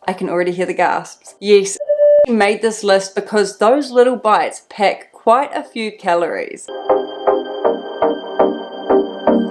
I can already hear the gasps. Yes, I made this list because those little bites pack quite a few calories.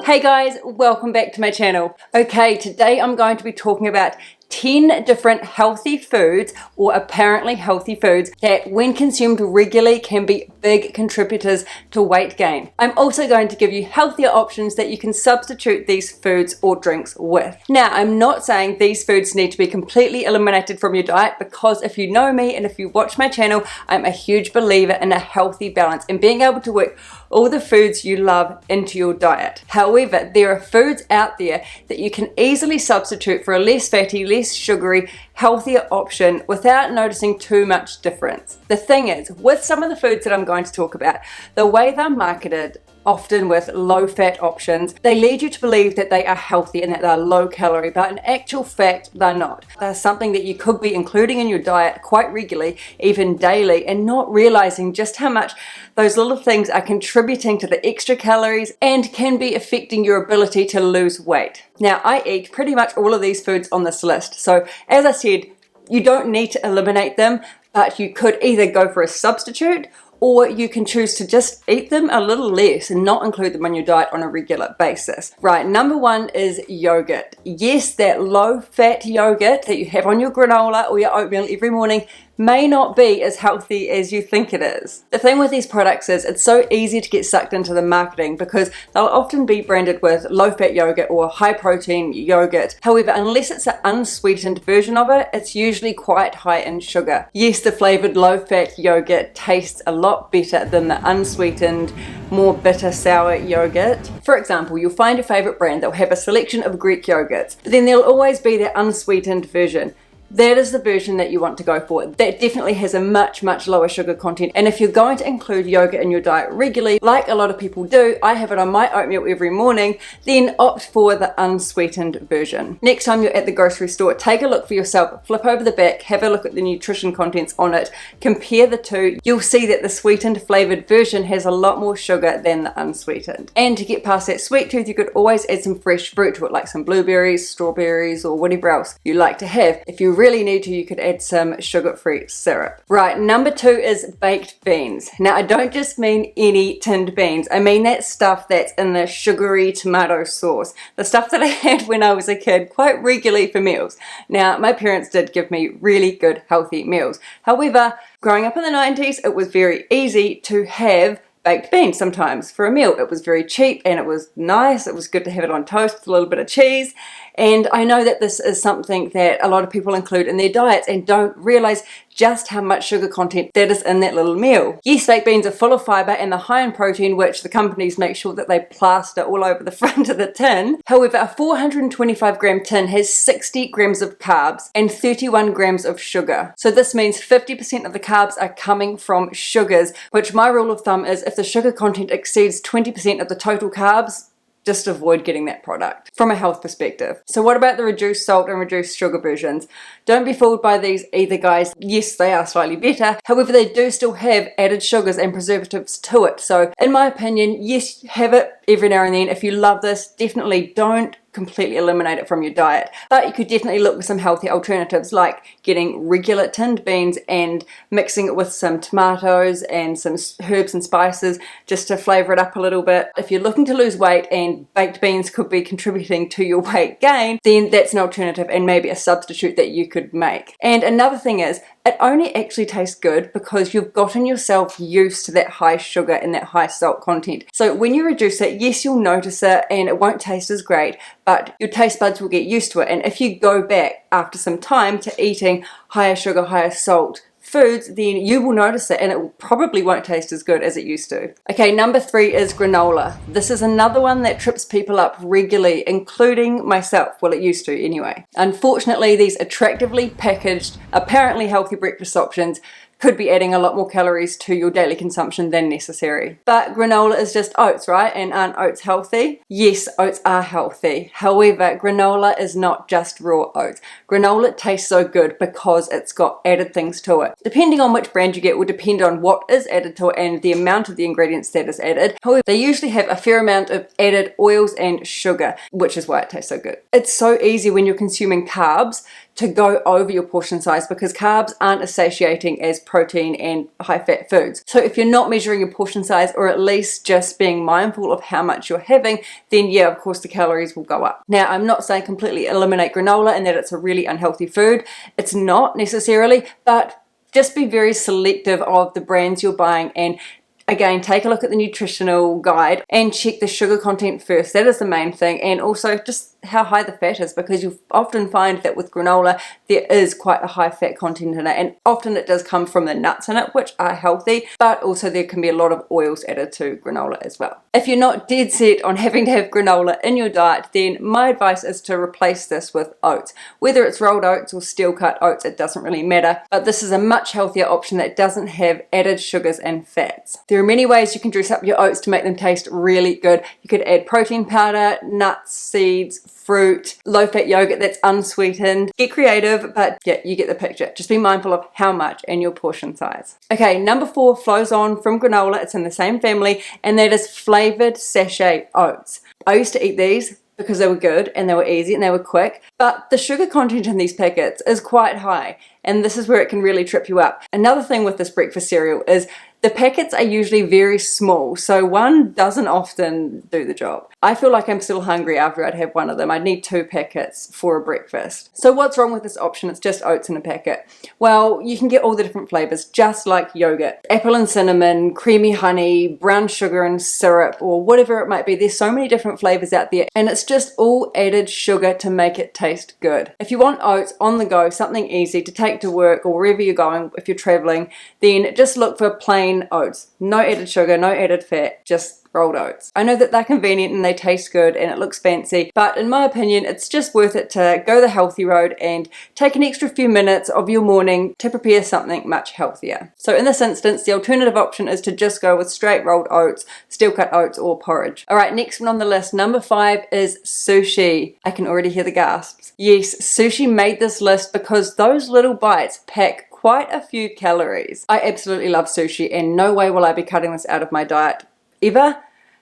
Hey guys, welcome back to my channel. Okay, today I'm going to be talking about 10 different healthy foods, or apparently healthy foods, that when consumed regularly can be big contributors to weight gain. I'm also going to give you healthier options that you can substitute these foods or drinks with. Now, I'm not saying these foods need to be completely eliminated from your diet, because if you know me and if you watch my channel, I'm a huge believer in a healthy balance and being able to work all the foods you love into your diet. However, there are foods out there that you can easily substitute for a less fatty, less sugary, healthier option without noticing too much difference. The thing is, with some of the foods that I'm going to talk about, the way they're marketed, often with low-fat options, they lead you to believe that they are healthy and that they're low-calorie, but in actual fact, they're not. They're something that you could be including in your diet quite regularly, even daily, and not realizing just how much those little things are contributing to the extra calories and can be affecting your ability to lose weight. Now, I eat pretty much all of these foods on this list, so as I said, you don't need to eliminate them, but you could either go for a substitute, or you can choose to just eat them a little less and not include them on your diet on a regular basis. Right, number one is yogurt. Yes, that low-fat yogurt that you have on your granola or your oatmeal every morning may not be as healthy as you think it is. The thing with these products is it's so easy to get sucked into the marketing because they'll often be branded with low-fat yogurt or high-protein yogurt. However, unless it's an unsweetened version of it, it's usually quite high in sugar. Yes, the flavored low-fat yogurt tastes a lot better than the unsweetened, more bitter sour yogurt. For example, you'll find your favorite brand, they'll have a selection of Greek yogurts, but then there'll always be their unsweetened version. That is the version that you want to go for. That definitely has a much lower sugar content. And if you're going to include yogurt in your diet regularly, like a lot of people do, I have it on my oatmeal every morning, then opt for the unsweetened version. Next time you're at the grocery store, take a look for yourself, flip over the back, have a look at the nutrition contents on it, compare the two. You'll see that the sweetened flavored version has a lot more sugar than the unsweetened. And to get past that sweet tooth, you could always add some fresh fruit to it, like some blueberries, strawberries, or whatever else you like to have. If you really need to, you could add some sugar-free syrup. Right, number two is baked beans. Now, I don't just mean any tinned beans. I mean that stuff that's in the sugary tomato sauce. The stuff that I had when I was a kid quite regularly for meals. Now, my parents did give me really good, healthy meals. However, growing up in the 90s, it was very easy to have baked beans sometimes for a meal. It was very cheap and it was nice. It was good to have it on toast with a little bit of cheese. And I know that this is something that a lot of people include in their diets and don't realize just how much sugar content that is in that little meal. Yes, baked beans are full of fiber and they're high in protein, which the companies make sure that they plaster all over the front of the tin. However, a 425 gram tin has 60 grams of carbs and 31 grams of sugar. So this means 50% of the carbs are coming from sugars, which my rule of thumb is if the sugar content exceeds 20% of the total carbs, just avoid getting that product from a health perspective. So what about the reduced salt and reduced sugar versions? Don't be fooled by these either, guys. Yes, they are slightly better. However, they do still have added sugars and preservatives to it. So in my opinion, yes, have it every now and then. If you love this, definitely don't completely eliminate it from your diet. But you could definitely look for some healthy alternatives, like getting regular tinned beans and mixing it with some tomatoes and some herbs and spices just to flavor it up a little bit. If you're looking to lose weight and baked beans could be contributing to your weight gain, then that's an alternative and maybe a substitute that you could make. And another thing is, it only actually tastes good because you've gotten yourself used to that high sugar and that high salt content. So when you reduce it, yes, you'll notice it and it won't taste as great, but your taste buds will get used to it. And if you go back after some time to eating higher sugar, higher salt foods, then you will notice it and it probably won't taste as good as it used to. Okay, number three is granola. This is another one that trips people up regularly, including myself. Well, it used to anyway. Unfortunately, these attractively packaged, apparently healthy breakfast options could be adding a lot more calories to your daily consumption than necessary. But granola is just oats, right? And aren't oats healthy? Yes, oats are healthy. However, granola is not just raw oats. Granola tastes so good because it's got added things to it. Depending on which brand you get will depend on what is added to it and the amount of the ingredients that is added. However, they usually have a fair amount of added oils and sugar, which is why it tastes so good. It's so easy when you're consuming carbs to go over your portion size because carbs aren't as satiating as protein and high fat foods. So if you're not measuring your portion size, or at least just being mindful of how much you're having, then yeah, of course the calories will go up. Now, I'm not saying completely eliminate granola and that it's a really unhealthy food. It's not necessarily, but just be very selective of the brands you're buying, and again, take a look at the nutritional guide and check the sugar content first. That is the main thing. And also just how high the fat is, because you often find that with granola there is quite a high fat content in it, and often it does come from the nuts in it, which are healthy, but also there can be a lot of oils added to granola as well. If you're not dead set on having to have granola in your diet, then my advice is to replace this with oats. Whether it's rolled oats or steel cut oats, it doesn't really matter, but this is a much healthier option that doesn't have added sugars and fats. There are many ways you can dress up your oats to make them taste really good. You could add protein powder, nuts, seeds, fruit, low-fat yogurt that's unsweetened. Get creative, but yeah, you get the picture. Just be mindful of how much and your portion size. Okay, number 4 flows on from granola. It's in the same family, and that is flavored sachet oats. I used to eat these because they were good and they were easy and they were quick, but the sugar content in these packets is quite high, and this is where it can really trip you up. Another thing with this breakfast cereal is the packets are usually very small, so one doesn't often do the job. I feel like I'm still hungry after I'd have one of them. I'd need 2 packets for a breakfast. So what's wrong with this option? It's just oats in a packet. Well, you can get all the different flavors, just like yogurt. Apple and cinnamon, creamy honey, brown sugar and syrup, or whatever it might be. There's so many different flavors out there, and it's just all added sugar to make it taste good. If you want oats on the go, something easy to take to work or wherever you're going, if you're traveling, then just look for plain oats. No added sugar, no added fat, just rolled oats. I know that they're convenient and they taste good and it looks fancy, but in my opinion, it's just worth it to go the healthy road and take an extra few minutes of your morning to prepare something much healthier. So in this instance, the alternative option is to just go with straight rolled oats, steel cut oats, or porridge. All right, next one on the list, number 5 is sushi. I can already hear the gasps. Yes, sushi made this list because those little bites pack quite a few calories. I absolutely love sushi, and no way will I be cutting this out of my diet ever.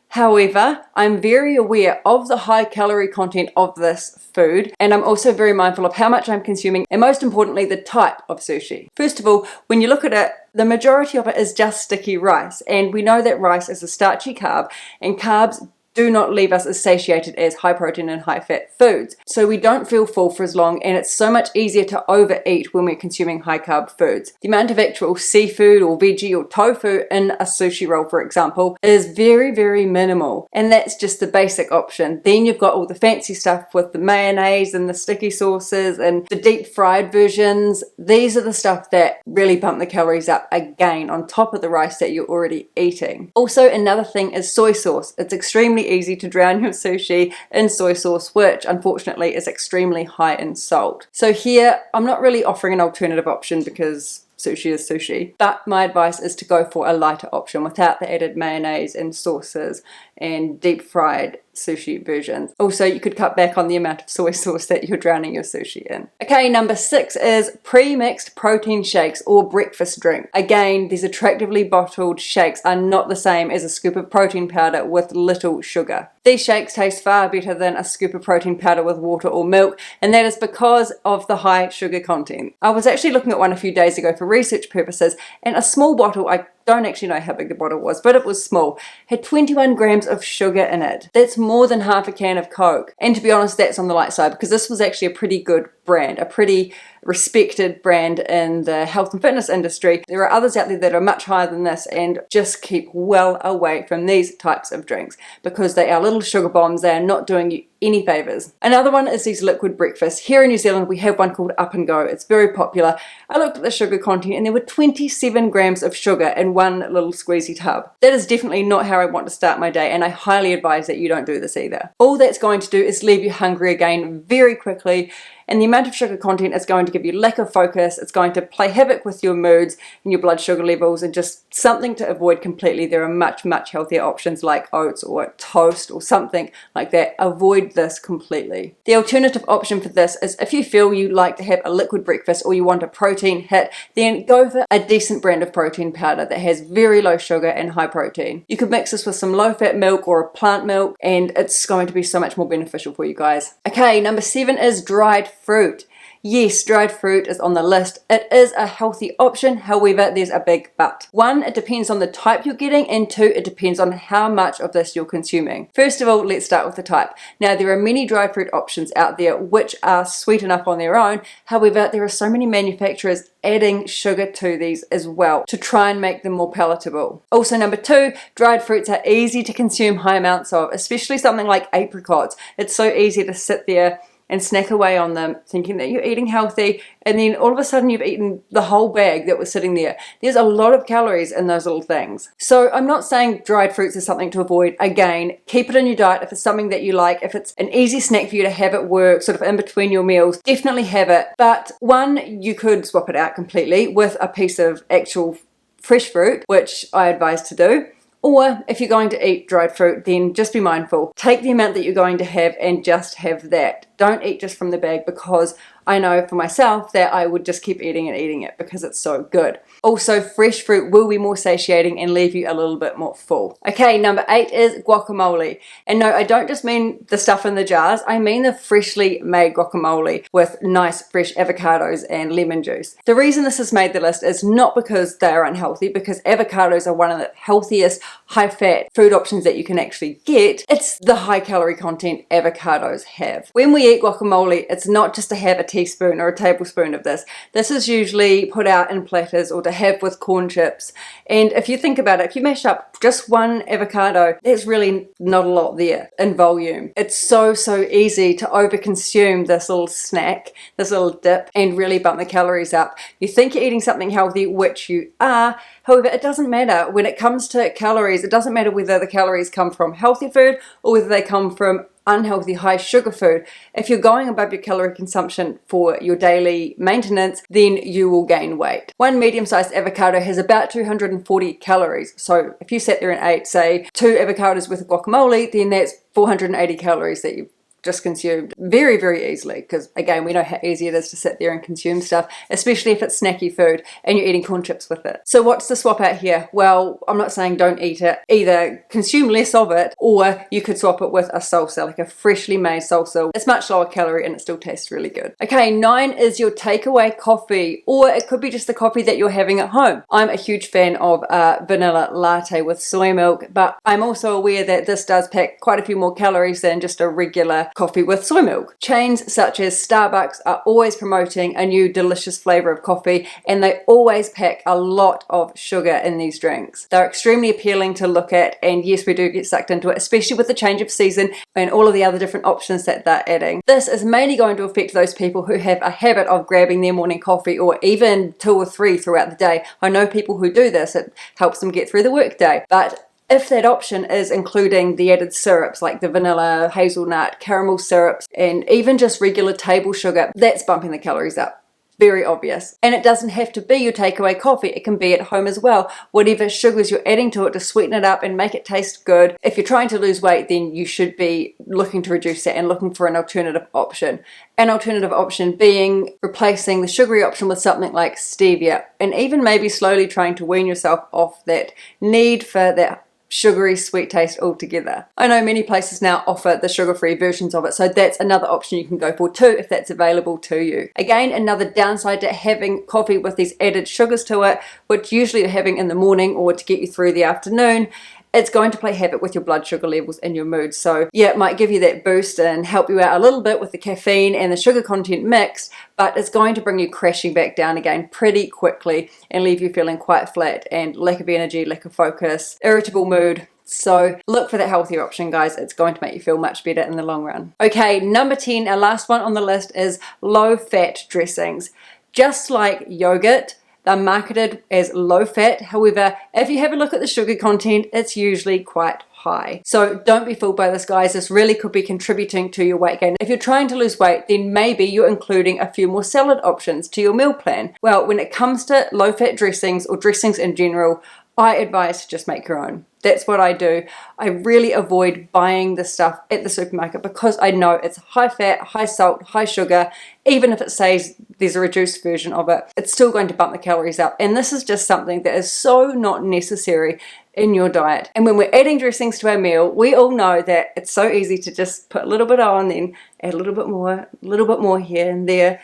However, I'm very aware of the high calorie content of this food, and I'm also very mindful of how much I'm consuming, and most importantly, the type of sushi. First of all, when you look at it, the majority of it is just sticky rice, and we know that rice is a starchy carb, and carbs do not leave us as satiated as high protein and high fat foods. So we don't feel full for as long, and it's so much easier to overeat when we're consuming high carb foods. The amount of actual seafood or veggie or tofu in a sushi roll, for example, is very, very minimal. And that's just the basic option. Then you've got all the fancy stuff with the mayonnaise and the sticky sauces and the deep fried versions. These are the stuff that really bump the calories up again on top of the rice that you're already eating. Also, another thing is soy sauce. It's extremely easy to drown your sushi in soy sauce, which unfortunately is extremely high in salt. So here, I'm not really offering an alternative option because sushi is sushi, but my advice is to go for a lighter option without the added mayonnaise and sauces and deep fried sushi versions. Also, you could cut back on the amount of soy sauce that you're drowning your sushi in. Okay, number 6 is pre-mixed protein shakes or breakfast drink. Again, these attractively bottled shakes are not the same as a scoop of protein powder with little sugar. These shakes taste far better than a scoop of protein powder with water or milk, and that is because of the high sugar content. I was actually looking at one a few days ago for research purposes, and a small bottle, I don't actually know how big the bottle was, but it was small, had 21 grams of sugar in it. That's more than half a can of Coke. And to be honest, that's on the light side because this was actually a pretty good brand, a pretty respected brand in the health and fitness industry. There are others out there that are much higher than this, and just keep well away from these types of drinks because they are little sugar bombs. They are not doing you any favors. Another one is these liquid breakfasts. Here in New Zealand, we have one called Up and Go. It's very popular. I looked at the sugar content and there were 27 grams of sugar in one little squeezy tub. That is definitely not how I want to start my day, and I highly advise that you don't do this either. All that's going to do is leave you hungry again very quickly, and the amount of sugar content is going to give you lack of focus. It's going to play havoc with your moods and your blood sugar levels, and just something to avoid completely. There are much, much healthier options like oats or toast or something like that. Avoid this completely. The alternative option for this is if you feel you like to have a liquid breakfast or you want a protein hit, then go for a decent brand of protein powder that has very low sugar and high protein. You could mix this with some low-fat milk or a plant milk, and it's going to be so much more beneficial for you guys. Okay, number 7 is dried fruit. Yes, dried fruit is on the list. It is a healthy option, however, there's a big but. One, it depends on the type you're getting, and two, it depends on how much of this you're consuming. First of all, let's start with the type. Now, there are many dried fruit options out there which are sweet enough on their own, however, there are so many manufacturers adding sugar to these as well to try and make them more palatable. Also, number two, dried fruits are easy to consume high amounts of, especially something like apricots. It's so easy to sit there and snack away on them thinking that you're eating healthy, and then all of a sudden you've eaten the whole bag that was sitting there. There's a lot of calories in those little things. So I'm not saying dried fruits is something to avoid. Again, keep it in your diet if it's something that you like. If it's an easy snack for you to have at work, sort of in between your meals, definitely have it. But one, you could swap it out completely with a piece of actual fresh fruit, which I advise to do. Or if you're going to eat dried fruit, then just be mindful. Take the amount that you're going to have and just have that. Don't eat just from the bag, because I know for myself that I would just keep eating and eating it because it's so good. Also, fresh fruit will be more satiating and leave you a little bit more full. Okay, number 8 is guacamole. And no, I don't just mean the stuff in the jars. I mean the freshly made guacamole with nice fresh avocados and lemon juice. The reason this has made the list is not because they are unhealthy, because avocados are one of the healthiest high-fat food options that you can actually get. It's the high-calorie content avocados have. When we eat guacamole, it's not just to have a teaspoon or a tablespoon of this. This is usually put out in platters or to have with corn chips. And if you think about it, if you mash up just one avocado, there's really not a lot there in volume. It's so easy to overconsume this little snack, this little dip, and really bump the calories up. You think you're eating something healthy, which you are. However, it doesn't matter. When it comes to calories, it doesn't matter whether the calories come from healthy food or whether they come from unhealthy high sugar food. If you're going above your calorie consumption for your daily maintenance, then you will gain weight. One medium-sized avocado has about 240 calories. So if you sat there and ate, say, 2 avocados with guacamole, then that's 480 calories that you've just consumed very easily, because again, we know how easy it is to sit there and consume stuff, especially if it's snacky food and you're eating corn chips with it. So what's the swap out here? Well, I'm not saying don't eat it. Either consume less of it, or you could swap it with a salsa, like a freshly made salsa. It's much lower calorie and it still tastes really good. Okay, 9 is your takeaway coffee, or it could be just the coffee that you're having at home. I'm a huge fan of vanilla latte with soy milk, but I'm also aware that this does pack quite a few more calories than just a regular coffee with soy milk. Chains such as Starbucks are always promoting a new delicious flavor of coffee, and they always pack a lot of sugar in these drinks. They're extremely appealing to look at, and yes, we do get sucked into it, especially with the change of season and all of the other different options that they're adding. This is mainly going to affect those people who have a habit of grabbing their morning coffee, or even 2 or 3 throughout the day. I know people who do this. It helps them get through the workday. But if that option is including the added syrups like the vanilla, hazelnut, caramel syrups, and even just regular table sugar, that's bumping the calories up. Very obvious. And it doesn't have to be your takeaway coffee. It can be at home as well. Whatever sugars you're adding to it to sweeten it up and make it taste good. If you're trying to lose weight, then you should be looking to reduce that and looking for an alternative option. An alternative option being replacing the sugary option with something like stevia, and even maybe slowly trying to wean yourself off that need for that sugary sweet taste altogether. I know many places now offer the sugar-free versions of it, so that's another option you can go for too if that's available to you. Again, another downside to having coffee with these added sugars to it, which usually you're having in the morning or to get you through the afternoon, it's going to play havoc with your blood sugar levels and your mood. So yeah, it might give you that boost and help you out a little bit with the caffeine and the sugar content mixed, but it's going to bring you crashing back down again pretty quickly and leave you feeling quite flat and lack of energy, lack of focus, irritable mood. So look for that healthier option, guys. It's going to make you feel much better in the long run. Okay, number 10, our last one on the list is low-fat dressings. Just like yogurt, they're marketed as low fat. However, if you have a look at the sugar content, it's usually quite high. So don't be fooled by this, guys. This really could be contributing to your weight gain. If you're trying to lose weight, then maybe you're including a few more salad options to your meal plan. Well, when it comes to low fat dressings or dressings in general, I advise to just make your own. That's what I do. I really avoid buying this stuff at the supermarket because I know it's high fat, high salt, high sugar. Even if it says there's a reduced version of it, it's still going to bump the calories up. And this is just something that is so not necessary in your diet. And when we're adding dressings to our meal, we all know that it's so easy to just put a little bit on, then add a little bit more here and there.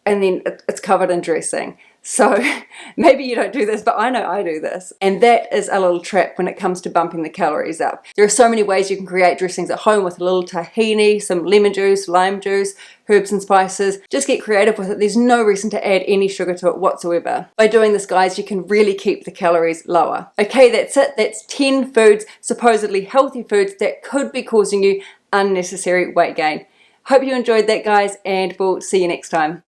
and then it's covered in dressing. So maybe you don't do this, but I know I do this. And that is a little trap when it comes to bumping the calories up. There are so many ways you can create dressings at home with a little tahini, some lemon juice, lime juice, herbs and spices. Just get creative with it. There's no reason to add any sugar to it whatsoever. By doing this, guys, you can really keep the calories lower. Okay, that's it. That's 10 foods, supposedly healthy foods, that could be causing you unnecessary weight gain. Hope you enjoyed that, guys, and we'll see you next time.